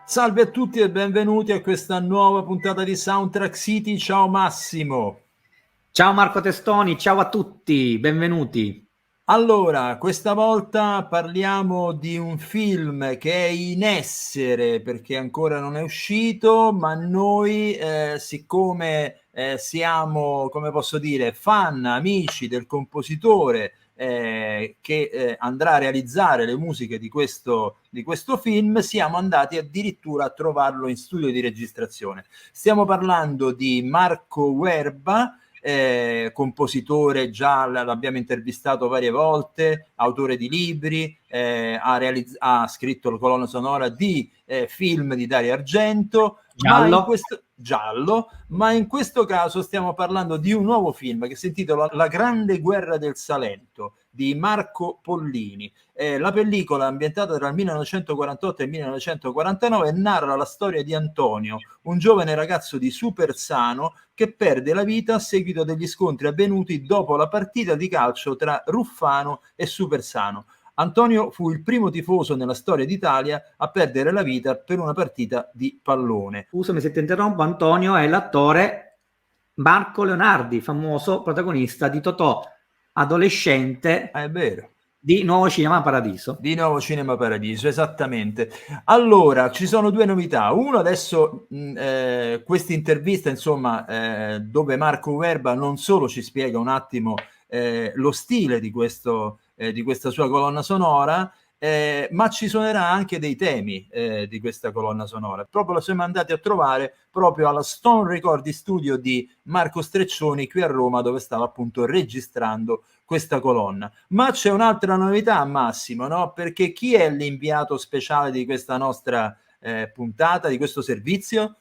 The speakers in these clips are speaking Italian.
Salve a tutti e benvenuti a questa nuova puntata di Soundtrack City. Ciao Massimo. Ciao Marco Testoni, ciao a tutti, benvenuti. Allora, questa volta parliamo di un film che è in essere perché ancora non è uscito, ma noi, siccome siamo, come posso dire, fan, amici del compositore che andrà a realizzare le musiche di questo film, siamo andati addirittura a trovarlo in studio di registrazione. Stiamo parlando di Marco Werba, compositore, già l'abbiamo intervistato varie volte, autore di libri, ha scritto la colonna sonora di film di Dario Argento, ma in questo caso stiamo parlando di un nuovo film che si intitola La grande guerra del Salento di Marco Pollini. La pellicola, ambientata tra il 1948 e il 1949, narra la storia di Antonio, un giovane ragazzo di Supersano che perde la vita a seguito degli scontri avvenuti dopo la partita di calcio tra Ruffano e Supersano. Antonio fu il primo tifoso nella storia d'Italia a perdere la vita per una partita di pallone. Scusami se ti interrompo, Antonio è l'attore Marco Leonardi, famoso protagonista di Totò, adolescente È vero. di Nuovo Cinema Paradiso. Di Nuovo Cinema Paradiso, esattamente. Allora, ci sono due novità. Uno, adesso questa intervista, insomma, dove Marco Werba non solo ci spiega un attimo lo stile di questa sua colonna sonora, ma ci suonerà anche dei temi di questa colonna sonora. Proprio la siamo andati a trovare proprio alla Stone Record Studio di Marco Streccioni qui a Roma, dove stava appunto registrando questa colonna. Ma c'è un'altra novità, Massimo, no? Perché chi è l'inviato speciale di questa nostra puntata, di questo servizio?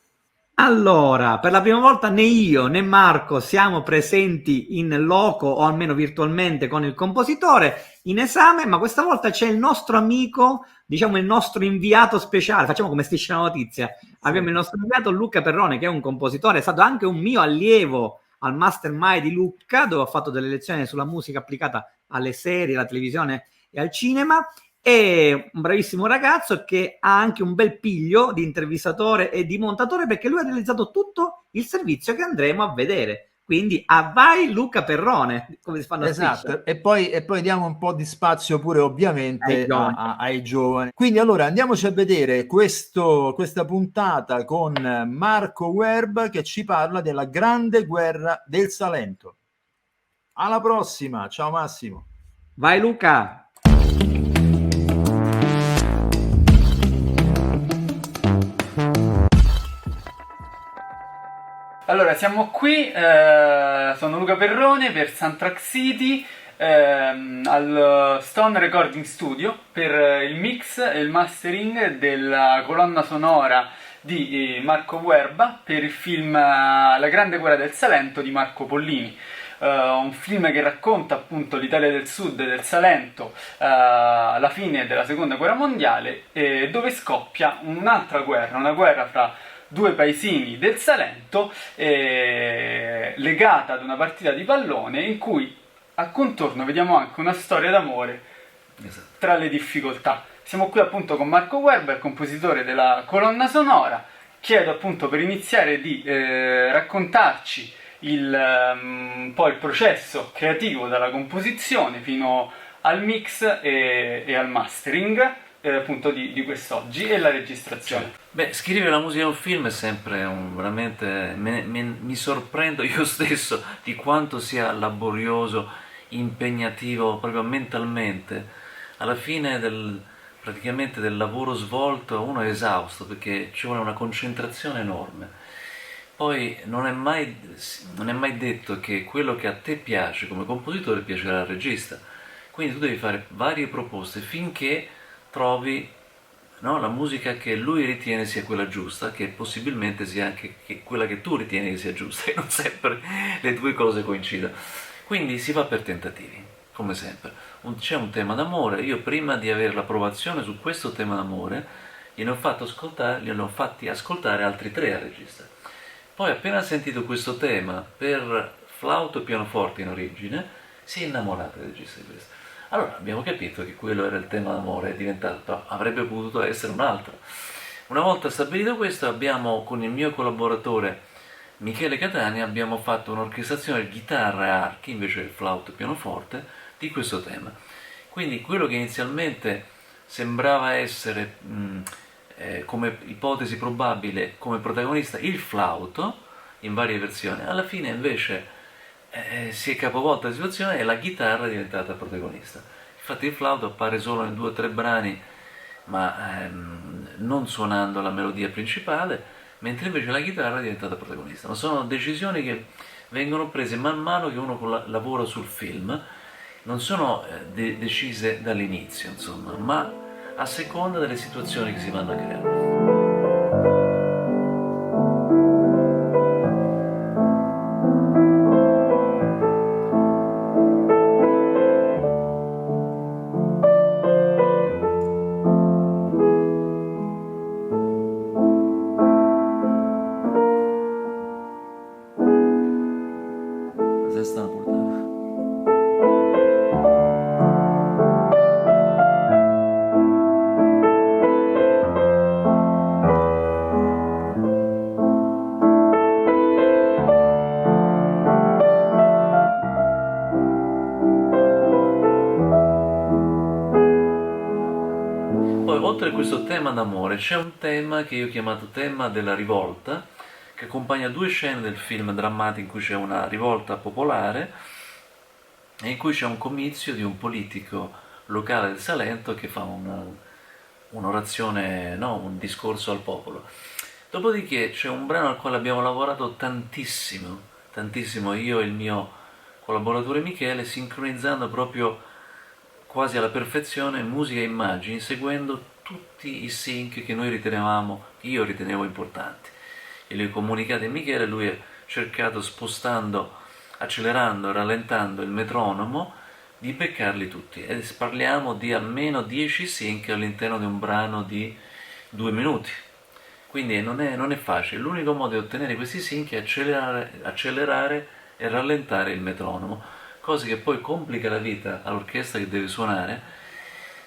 Allora, per la prima volta né io né Marco siamo presenti in loco o almeno virtualmente con il compositore in esame, ma questa volta c'è il nostro amico, diciamo il nostro inviato speciale, facciamo come Striscia la Notizia, abbiamo il nostro inviato Luca Perrone che è un compositore, è stato anche un mio allievo al Mastermind di Lucca, dove ho fatto delle lezioni sulla musica applicata alle serie, alla televisione e al cinema. È un bravissimo ragazzo che ha anche un bel piglio di intervistatore e di montatore, perché lui ha realizzato tutto il servizio che andremo a vedere. Quindi vai Luca Perrone, come si fanno a Striscia. Esatto, e poi diamo un po' di spazio pure ovviamente ai giovani. Quindi allora andiamoci a vedere questa puntata con Marco Werb che ci parla della grande guerra del Salento. Alla prossima, ciao Massimo. Vai Luca. Allora, siamo qui, sono Luca Perrone per Soundtrack City, al Stone Recording Studio per il mix e il mastering della colonna sonora di Marco Werba per il film La grande guerra del Salento di Marco Pollini. Un film che racconta appunto l'Italia del Sud e del Salento alla fine della seconda guerra mondiale, dove scoppia un'altra guerra, una guerra fra due paesini del Salento legata ad una partita di pallone in cui al contorno vediamo anche una storia d'amore tra le difficoltà. Siamo qui appunto con Marco Werba, il compositore della colonna sonora. Chiedo appunto per iniziare di raccontarci un po' il processo creativo dalla composizione fino al mix e al mastering appunto di quest'oggi e la registrazione. Beh, scrivere la musica di un film è sempre veramente mi sorprendo io stesso di quanto sia laborioso, impegnativo proprio mentalmente. Alla fine praticamente del lavoro svolto uno è esausto perché ci vuole una concentrazione enorme. Poi non è mai detto che quello che a te piace come compositore piacerà al regista, quindi tu devi fare varie proposte finché trovi, no, la musica che lui ritiene sia quella giusta, che possibilmente sia anche quella che tu ritieni che sia giusta, e non sempre le due cose coincidono. Quindi si va per tentativi, come sempre. C'è un tema d'amore, io prima di avere l'approvazione su questo tema d'amore gliene ho fatti ascoltare altri 3 al regista. Poi appena sentito questo tema per flauto e pianoforte in origine, si è innamorato del regista di questo. Allora abbiamo capito che quello era il tema d'amore, è diventato, avrebbe potuto essere un altro. Una volta stabilito questo, abbiamo con il mio collaboratore Michele Catania abbiamo fatto un'orchestrazione chitarra e archi invece del flauto e pianoforte di questo tema. Quindi quello che inizialmente sembrava essere come ipotesi probabile come protagonista il flauto in varie versioni, alla fine invece si è capovolta la situazione e la chitarra è diventata protagonista. Infatti il flauto appare solo in 2 o 3 brani, ma non suonando la melodia principale, mentre invece la chitarra è diventata protagonista. Ma sono decisioni che vengono prese man mano che uno lavora sul film, non sono decise dall'inizio, insomma, ma a seconda delle situazioni che si vanno a creare. Sesta napoletana. Poi, oltre a questo tema d'amore, c'è un tema che io ho chiamato tema della rivolta, che accompagna 2 scene del film drammatico in cui c'è una rivolta popolare e in cui c'è un comizio di un politico locale del Salento che fa un'orazione, no, un discorso al popolo. Dopodiché c'è un brano al quale abbiamo lavorato tantissimo, tantissimo, io e il mio collaboratore Michele, sincronizzando proprio quasi alla perfezione musica e immagini, seguendo tutti i sync che noi ritenevamo, io ritenevo importanti. E li ho comunicati a Michele, lui ha cercato, spostando, accelerando, rallentando il metronomo, di beccarli tutti. E parliamo di almeno 10 sync all'interno di un brano di 2 minuti. Quindi non è facile. L'unico modo di ottenere questi sync è accelerare e rallentare il metronomo, cosa che poi complica la vita all'orchestra che deve suonare,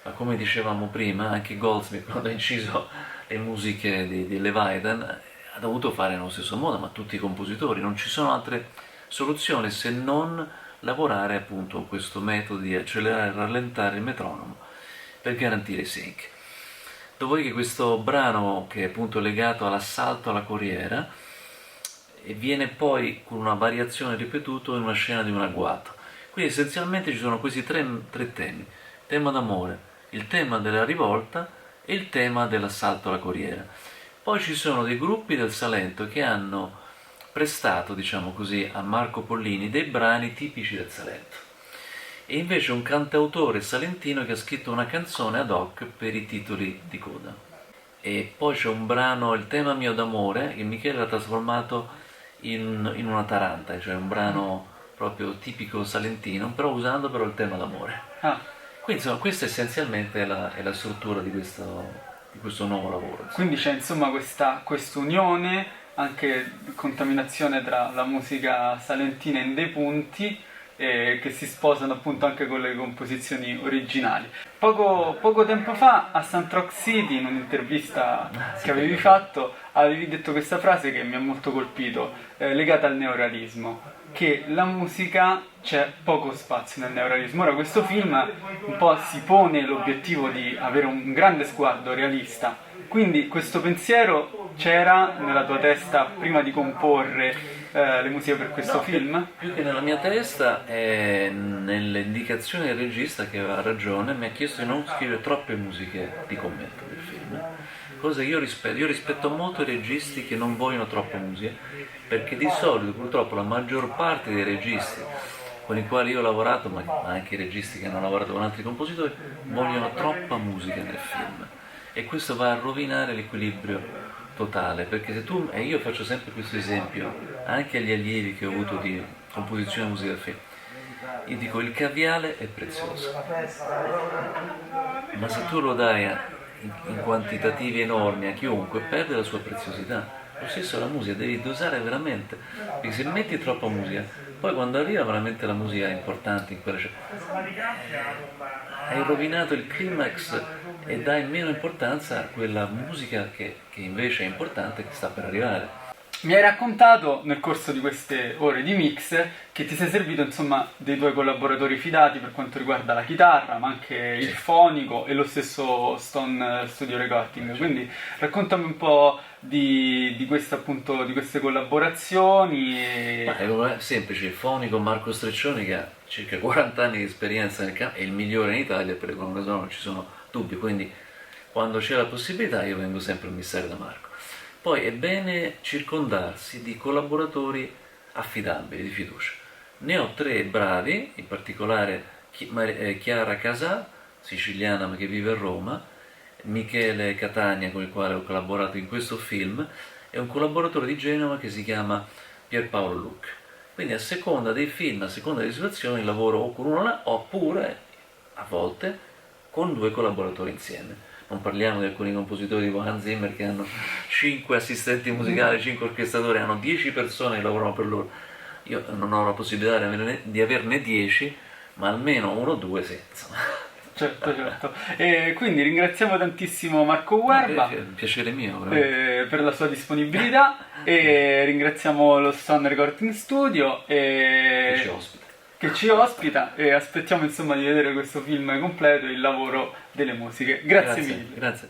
ma come dicevamo prima, anche Goldsmith, quando ha inciso le musiche di Leviathan, ha dovuto fare nello stesso modo, ma tutti i compositori. Non ci sono altre soluzioni se non lavorare appunto con questo metodo di accelerare e rallentare il metronomo per garantire i sync. Dopodiché questo brano, che è appunto legato all'assalto alla corriera, e viene poi con una variazione ripetuta in una scena di un agguato. Quindi essenzialmente ci sono questi tre temi: il tema d'amore, il tema della rivolta e il tema dell'assalto alla corriera. Poi ci sono dei gruppi del Salento che hanno prestato, diciamo così, a Marco Pollini dei brani tipici del Salento, e invece un cantautore salentino che ha scritto una canzone ad hoc per i titoli di coda. E poi c'è un brano, il tema mio d'amore, che Michele ha trasformato in una taranta, cioè un brano proprio tipico salentino, però usando però il tema d'amore. Quindi insomma, questa essenzialmente è la struttura di questo nuovo lavoro. Quindi c'è insomma questa unione, anche contaminazione tra la musica salentina in dei punti, che si sposano appunto anche con le composizioni originali. Poco tempo fa a Soundtrack City, in un'intervista che avevi fatto, avevi detto questa frase che mi ha molto colpito, legata al neorealismo, che la musica c'è poco spazio nel neorealismo. Ora questo film un po' si pone l'obiettivo di avere un grande sguardo realista, quindi questo pensiero c'era nella tua testa prima di comporre le musiche per questo film? Più che nella mia testa, è nelle indicazioni del regista, che aveva ragione, mi ha chiesto di non scrivere troppe musiche di commento del film, cosa che io rispetto. Io rispetto molto i registi che non vogliono troppa musica, perché di solito purtroppo la maggior parte dei registi con i quali io ho lavorato, ma anche i registi che hanno lavorato con altri compositori, vogliono troppa musica nel film, e questo va a rovinare l'equilibrio totale. Perché se tu, e io faccio sempre questo esempio anche agli allievi che ho avuto di composizione e musica del film, io dico: il caviale è prezioso, ma se tu lo dai in quantitativi enormi a chiunque, perde la sua preziosità. Lo stesso la musica, devi dosare veramente, perché se metti troppa musica Poi quando arriva veramente la musica è importante in quella hai rovinato il climax e dai meno importanza a quella musica che invece è importante, che sta per arrivare. Mi hai raccontato nel corso di queste ore di mix che ti sei servito insomma dei tuoi collaboratori fidati per quanto riguarda la chitarra, ma anche il fonico e lo stesso Stone Studio Recording. Quindi raccontami un po' di queste appunto di queste collaborazioni. Ma è semplice, il fonico Marco Streccioni, che ha circa 40 anni di esperienza nel campo, è il migliore in Italia, per le colonne sonore non ci sono dubbi, quindi quando c'è la possibilità io vengo sempre a missare da Marco. Poi è bene circondarsi di collaboratori affidabili, di fiducia. Ne ho 3 bravi, in particolare Chiara Casà, siciliana ma che vive a Roma, Michele Catania, con il quale ho collaborato in questo film, e un collaboratore di Genova che si chiama Pierpaolo Luc. Quindi a seconda dei film, a seconda delle situazioni, lavoro o con uno oppure, a volte, con 2 collaboratori insieme. Non parliamo di alcuni compositori tipo Hans Zimmer che hanno 5 assistenti musicali, 5 orchestratori, hanno 10 persone che lavorano per loro. Io non ho la possibilità di averne 10, ma almeno 1 o 2 sì. Certo. E quindi ringraziamo tantissimo Marco Guerba. Piacere mio, per la sua disponibilità e ringraziamo lo Stone Recording Studio che ci ospita e aspettiamo insomma di vedere questo film completo e il lavoro delle musiche. Grazie mille. Grazie.